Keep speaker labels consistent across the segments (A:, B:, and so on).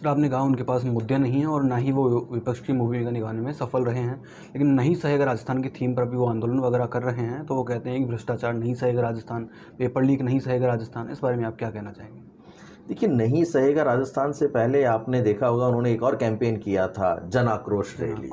A: Sir, आपने कहा उनके पास मुद्दे नहीं हैं और ना ही वो विपक्ष की भूमिका निभाने में सफल रहे हैं, लेकिन नहीं सहेगा राजस्थान की थीम पर भी वो आंदोलन वगैरह कर रहे हैं। तो वो कहते हैं कि भ्रष्टाचार नहीं सहेगा राजस्थान, पेपर लीक नहीं सहेगा राजस्थान। इस बारे में आप क्या कहना चाहेंगे?
B: देखिए, नहीं सहेगा राजस्थान से पहले आपने देखा होगा उन्होंने एक और कैंपेन किया था, जन आक्रोश रैली।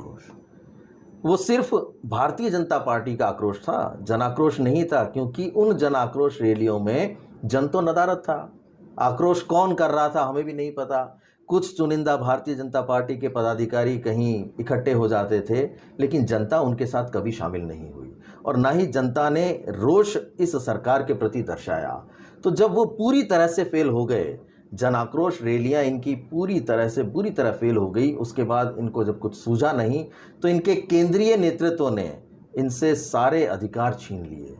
B: वो सिर्फ भारतीय जनता पार्टी का आक्रोश था, जन आक्रोश नहीं था, क्योंकि उन जन आक्रोश रैलियों में जन तो नदारद था। आक्रोश कौन कर रहा था हमें भी नहीं पता। कुछ चुनिंदा भारतीय जनता पार्टी के पदाधिकारी कहीं इकट्ठे हो जाते थे, लेकिन जनता उनके साथ कभी शामिल नहीं हुई और ना ही जनता ने रोष इस सरकार के प्रति दर्शाया। तो जब वो पूरी तरह से फेल हो गए, जन आक्रोश रैलियाँ इनकी पूरी तरह से बुरी तरह फेल हो गई, उसके बाद इनको जब कुछ सूझा नहीं तो इनके केंद्रीय नेतृत्व ने इनसे सारे अधिकार छीन लिए।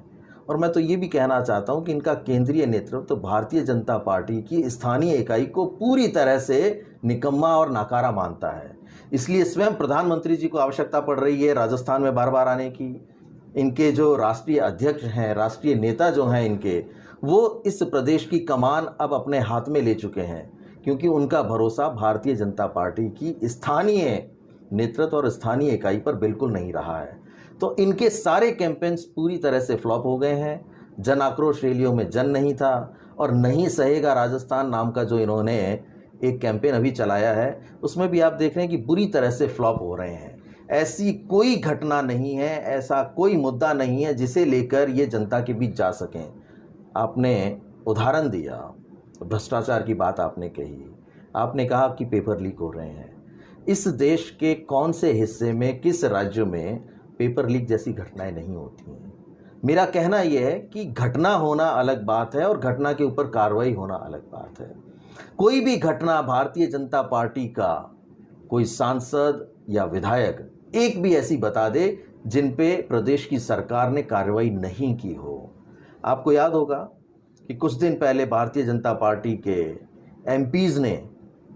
B: और मैं तो ये भी कहना चाहता हूँ कि इनका केंद्रीय नेतृत्व तो भारतीय जनता पार्टी की स्थानीय इकाई को पूरी तरह से निकम्मा और नाकारा मानता है। इसलिए स्वयं प्रधानमंत्री जी को आवश्यकता पड़ रही है राजस्थान में बार बार आने की। इनके जो राष्ट्रीय अध्यक्ष हैं, राष्ट्रीय नेता जो हैं इनके, वो इस प्रदेश की कमान अब अपने हाथ में ले चुके हैं, क्योंकि उनका भरोसा भारतीय जनता पार्टी की स्थानीय नेतृत्व और स्थानीय इकाई पर बिल्कुल नहीं रहा है। तो इनके सारे कैंपेन्स पूरी तरह से फ्लॉप हो गए हैं। जन आक्रोश रैलियों में जन नहीं था और नहीं सहेगा राजस्थान नाम का जो इन्होंने एक कैंपेन अभी चलाया है, उसमें भी आप देख रहे हैं कि बुरी तरह से फ्लॉप हो रहे हैं। ऐसी कोई घटना नहीं है, ऐसा कोई मुद्दा नहीं है जिसे लेकर ये जनता के बीच जा सकें। आपने उदाहरण दिया, भ्रष्टाचार की बात आपने कही, आपने कहा कि पेपर लीक हो रहे हैं। इस देश के कौन से हिस्से में, किस राज्य में पेपर लीक जैसी घटनाएं नहीं होती हैं? मेरा कहना यह है कि घटना होना अलग बात है और घटना के ऊपर कार्रवाई होना अलग बात है। कोई भी घटना भारतीय जनता पार्टी का कोई सांसद या विधायक एक भी ऐसी बता दे जिन पे प्रदेश की सरकार ने कार्रवाई नहीं की हो। आपको याद होगा कि कुछ दिन पहले भारतीय जनता पार्टी के एमपीज़ ने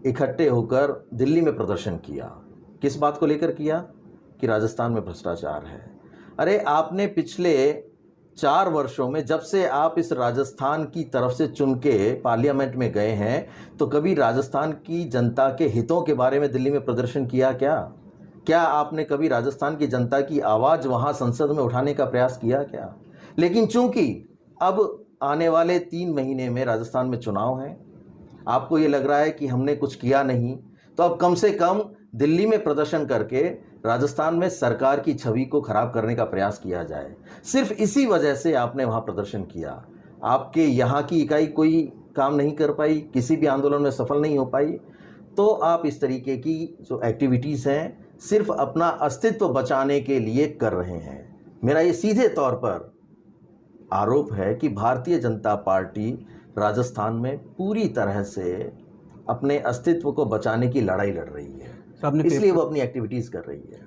B: इकट्ठे होकर दिल्ली में प्रदर्शन किया। किस बात को लेकर किया? कि राजस्थान में भ्रष्टाचार है। अरे, आपने पिछले 4 वर्षों में, जब से आप इस राजस्थान की तरफ से चुन के पार्लियामेंट में गए हैं, तो कभी राजस्थान की जनता के हितों के बारे में दिल्ली में प्रदर्शन किया क्या? क्या आपने कभी राजस्थान की जनता की आवाज़ वहाँ संसद में उठाने का प्रयास किया क्या? लेकिन चूंकि अब आने वाले 3 महीने में राजस्थान में चुनाव हैं, आपको ये लग रहा है कि हमने कुछ किया नहीं, तो अब कम से कम दिल्ली में प्रदर्शन करके राजस्थान में सरकार की छवि को खराब करने का प्रयास किया जाए। सिर्फ इसी वजह से आपने वहाँ प्रदर्शन किया। आपके यहाँ की इकाई कोई काम नहीं कर पाई, किसी भी आंदोलन में सफल नहीं हो पाई, तो आप इस तरीके की जो एक्टिविटीज़ हैं सिर्फ अपना अस्तित्व बचाने के लिए कर रहे हैं। मेरा ये सीधे तौर पर आरोप है कि भारतीय जनता पार्टी राजस्थान में पूरी तरह से अपने अस्तित्व को बचाने की लड़ाई लड़ रही है, इसलिए वो अपनी एक्टिविटीज़ कर रही है।